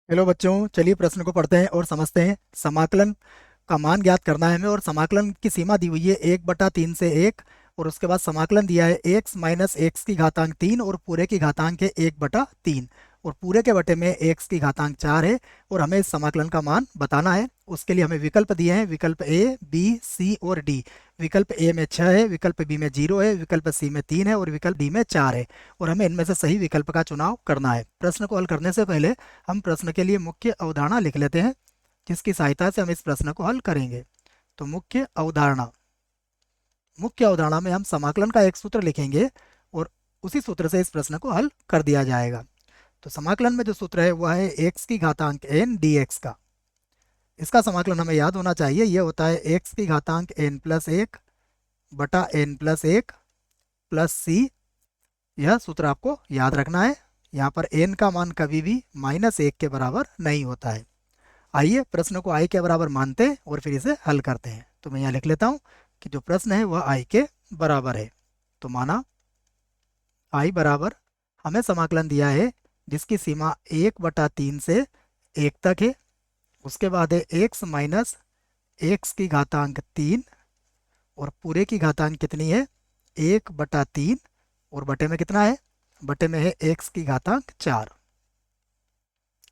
Hello बच्चों, चलिए प्रश्न को पढ़ते हैं और समझते हैं। समाकलन का मान ज्ञात करना है हमें और समाकलन की सीमा दी हुई है 1/3 से 1। और उसके बाद समाकलन दिया है x माइनस एक्स की घातांक 3 और पूरे की घातांक है 1/3 और पूरे के बटे में x की घातांक 4 है। और हमें इस समाकलन का मान बताना है। उसके लिए हमें विकल्प दिए हैं, विकल्प ए, बी, सी और डी। विकल्प ए में 6 है, विकल्प बी में 0 है, विकल्प सी में 3 है और विकल्प डी में 4 है। और हमें इनमें से सही विकल्प का चुनाव करना है। प्रश्न को हल करने से पहले हम प्रश्न के लिए मुख्य अवधारणा लिख लेते हैं, जिसकी सहायता से हम इस प्रश्न को हल करेंगे। तो मुख्य अवधारणा में हम समाकलन का एक सूत्र लिखेंगे और उसी सूत्र से इस प्रश्न को हल कर दिया जाएगा। तो समाकलन में जो सूत्र है वह है एक्स की घातांक एन डी एक्स का। इसका समाकलन हमें याद होना चाहिए, यह होता है एक्स की घातांक एन प्लस एक बटा एन प्लस एक प्लस सी। यह सूत्र आपको याद रखना है। यहाँ पर एन का मान कभी भी -1 के बराबर नहीं होता है। आइए प्रश्न को आई के बराबर मानते हैं और फिर इसे हल करते हैं। तो मैं यहाँ लिख लेता हूँ कि जो प्रश्न है वह आई के बराबर है। तो माना आई बराबर, हमें समाकलन दिया है जिसकी सीमा 1/3 से 1 तक है। उसके बाद है एक्स माइनस एक्स की घातांक 3 और पूरे की घातांक कितनी है 1/3 और बटे में कितना है, बटे में है एक्स की घातांक 4।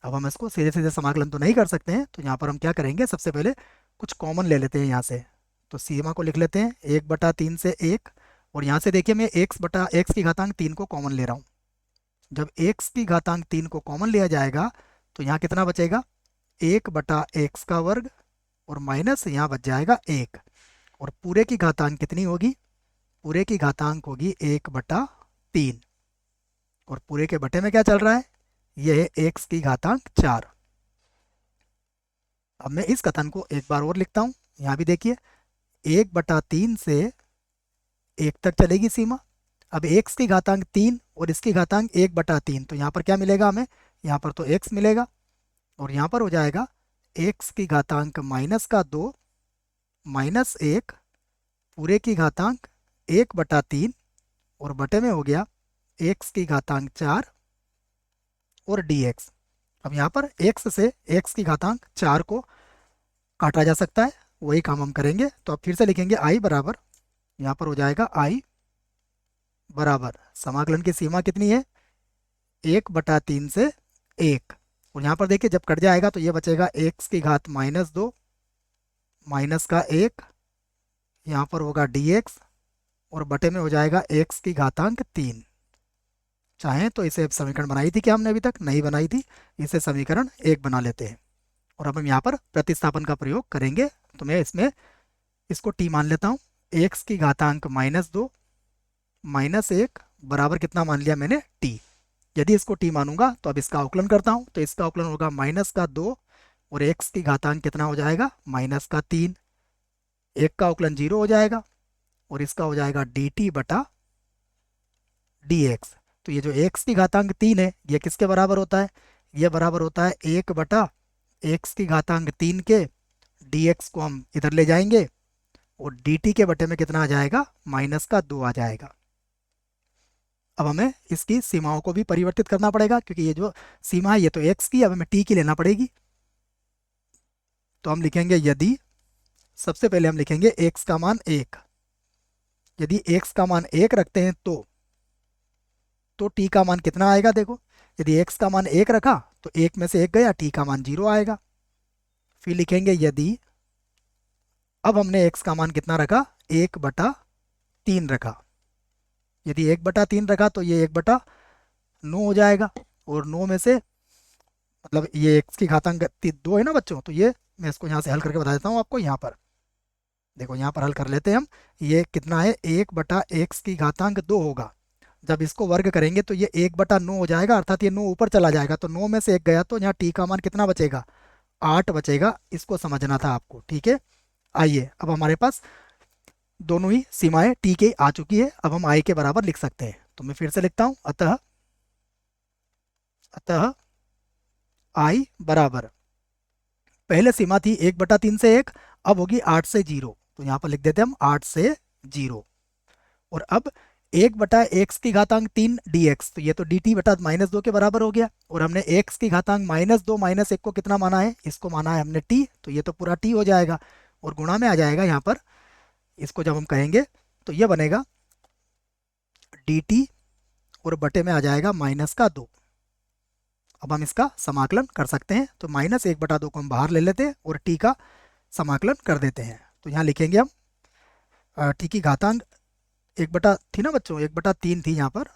अब हम इसको सीधे सीधे समाकलन तो नहीं कर सकते हैं, तो यहाँ पर हम क्या करेंगे, सबसे पहले कुछ कॉमन ले लेते हैं यहाँ से। तो सीमा को लिख लेते हैं 1/3 से 1। और यहाँ से देखिए मैं एक्स की घातांक 3 को कॉमन ले रहा हूँ। जब एक्स की घातांक 3 को कॉमन लिया जाएगा तो यहाँ कितना बचेगा, 1/x का वर्ग और माइनस यहाँ बच जाएगा 1। और पूरे की घातांक कितनी होगी, पूरे की घातांक होगी 1/3 और पूरे के बटे में क्या चल रहा है, यह है एक्स की घातांक 4। अब मैं इस कथन को एक बार और लिखता हूँ। यहाँ भी देखिए 1/3 से 1 तक चलेगी सीमा। अब एक्स की घातांक 3 और इसकी घातांक 1/3, तो यहाँ पर क्या मिलेगा हमें, यहाँ पर तो एक्स मिलेगा और यहाँ पर हो जाएगा एक्स की घातांक -2 माइनस 1 पूरे की घातांक 1/3 और बटे में हो गया एक्स की घातांक 4 और dx। अब यहाँ पर x से x की घातांक 4 को काटा जा सकता है, वही काम हम करेंगे। तो अब फिर से लिखेंगे i बराबर, यहाँ पर हो जाएगा i बराबर, समाकलन की सीमा कितनी है 1/3 से 1। और यहाँ पर देखिए जब कट जाएगा तो ये बचेगा x की घात -2 माइनस का 1, यहाँ पर होगा dx और बटे में हो जाएगा x की घातांक 3। चाहें तो इसे समीकरण बनाई थी क्या हमने, अभी तक नहीं बनाई थी, इसे समीकरण 1 बना लेते हैं। और अब हम यहाँ पर प्रतिस्थापन का प्रयोग करेंगे। तो मैं इसमें इसको t मान लेता हूँ, एक्स की घातांक -2 माइनस 1 बराबर कितना मान लिया मैंने t। यदि इसको t मानूंगा तो अब इसका अवकलन करता हूँ, तो इसका अवकलन होगा -2 और एक्स की घातांक कितना हो जाएगा -3। एक का अवकलन 0 हो जाएगा और इसका हो जाएगा dt बटा dx। तो ये जो x की घातांक 3 है ये किसके बराबर होता है, ये बराबर होता है 1/x की घातांक 3 के। dx को हम इधर ले जाएंगे और dt के बटे में कितना आ जाएगा, -2 आ जाएगा। अब हमें इसकी सीमाओं को भी परिवर्तित करना पड़ेगा, क्योंकि ये जो सीमा है ये तो x की, अब हमें t की लेना पड़ेगी। तो हम लिखेंगे यदि, सबसे पहले हम लिखेंगे x का मान 1। यदि x का मान 1 रखते हैं तो t का मान कितना आएगा, देखो यदि x का मान 1 रखा तो 1 में से 1 गया, t का मान 0 आएगा। फिर लिखेंगे यदि, अब हमने x का मान कितना रखा, 1/3 रखा। यदि 1/3 रखा तो ये 1/9 हो जाएगा। और 9 में से मतलब ये x की घातांक 2 है ना बच्चों, तो ये मैं इसको यहाँ से हल करके बता देता हूँ आपको। यहाँ पर देखो, यहाँ पर हल कर लेते हैं हम। ये कितना है, 1/x की घातांक 2 होगा। जब इसको वर्ग करेंगे तो ये 1/9 हो जाएगा, अर्थात ये 9 ऊपर चला जाएगा, तो 9 में से 1 गया तो यहाँ t का मान कितना बचेगा, 8 बचेगा। इसको समझना था आपको, ठीक है। आइए अब हमारे पास दोनों ही सीमाएं t के आ चुकी है, अब हम i के बराबर लिख सकते हैं। तो मैं फिर से लिखता हूँ, अतः अतः i बराबर, पहले सीमा थी 1/3 से 1, अब होगी 8 से 0, तो यहाँ पर लिख देते हैं हम 8 से 0। और अब एक बटा एक्स की घातांक 3 dx, तो ये तो dt बटा -2 के बराबर हो गया। और हमने x की घातांक -2 -1 को कितना माना है, इसको माना है हमने t, तो ये तो पूरा t हो जाएगा और गुणा में आ जाएगा यहाँ पर। इसको जब हम कहेंगे तो ये बनेगा dt और बटे में आ जाएगा -2। अब हम इसका समाकलन कर सकते हैं, तो -1/2 को हम बाहर ले लेते हैं और t का समाकलन कर देते हैं। तो यहाँ लिखेंगे हम t की घातांक 1 बटा थी ना बच्चों, 1/3 थी यहाँ पर,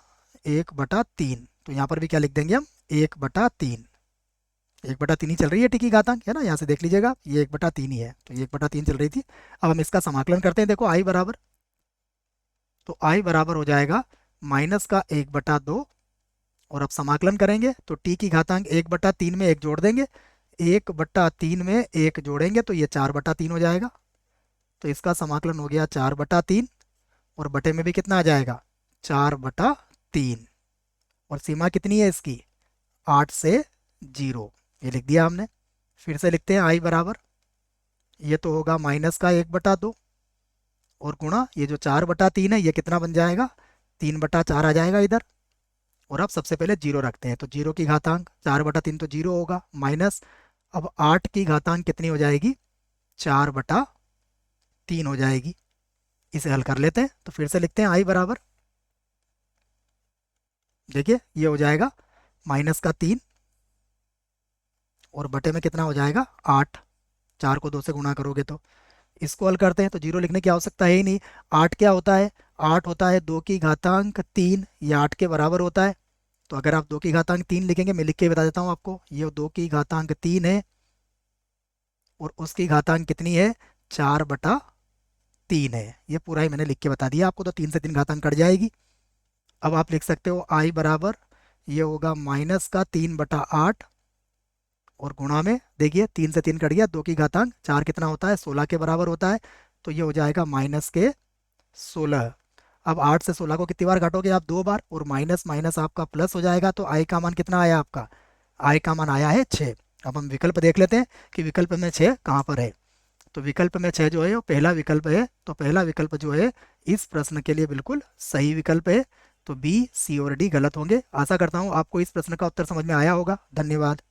1/3, तो यहाँ पर भी क्या लिख देंगे हम, 1/3। 1/3 ही चल रही है टी की घातांक, है ना, यहाँ से देख लीजिएगा ये 1/3 ही है, तो ये 1/3 चल रही थी। अब हम इसका समाकलन करते हैं, देखो आई बराबर, तो आई बराबर हो जाएगा -1/2, और अब समाकलन करेंगे तो टी की घातांक 1/3 में एक जोड़ देंगे, 1/3 में एक जोड़ेंगे तो ये 4/3 हो जाएगा। तो इसका समाकलन हो गया 4/3, और बटे में भी कितना आ जाएगा, 4/3, और सीमा कितनी है इसकी, 8 से 0, ये लिख दिया हमने। फिर से लिखते हैं आई बराबर, ये तो होगा -1/2, और गुणा ये जो 4/3 है ये कितना बन जाएगा, 3/4 आ जाएगा इधर। और अब सबसे पहले जीरो रखते हैं, तो जीरो की घातांक 4/3 तो जीरो होगा, माइनस अब 8 की घातांक कितनी हो जाएगी, 4/3 हो जाएगी। इसे हल कर लेते हैं, तो फिर से लिखते हैं आई बराबर, देखिए ये हो जाएगा -3 और बटे में कितना हो जाएगा 8, 4 को 2 से गुणा करोगे तो। इसको हल करते हैं तो जीरो लिखने की आवश्यकता है ही नहीं। 8 क्या होता है, 8 होता है 2 की घातांक 3, ये 8 के बराबर होता है। तो अगर आप 2 की घातांक 3 लिखेंगे, मैं लिख के बता देता हूँ आपको, ये 2 की घातांक 3 है और उसकी घातांक कितनी है, 4/3 है। ये पूरा ही मैंने लिख के बता दिया आपको, तो 3 से 3 घातांक कट जाएगी। अब आप लिख सकते हो आई बराबर, ये होगा -3/8, और गुणा में देखिए 3 से 3 कट गया, 2 की घातांक 4 कितना होता है, 16 के बराबर होता है, तो ये हो जाएगा -16। अब 8 से 16 को कितनी बार काटोगे आप, 2 बार, और माइनस माइनस आपका प्लस हो जाएगा, तो आई का मान कितना आया आपका, आई का मान आया है 6। अब हम विकल्प देख लेते हैं कि विकल्प में 6 कहाँ पर है। तो विकल्प में 6 जो है वो पहला विकल्प है, तो पहला विकल्प जो है इस प्रश्न के लिए बिल्कुल सही विकल्प है। तो बी, सी और डी गलत होंगे। आशा करता हूँ आपको इस प्रश्न का उत्तर समझ में आया होगा। धन्यवाद।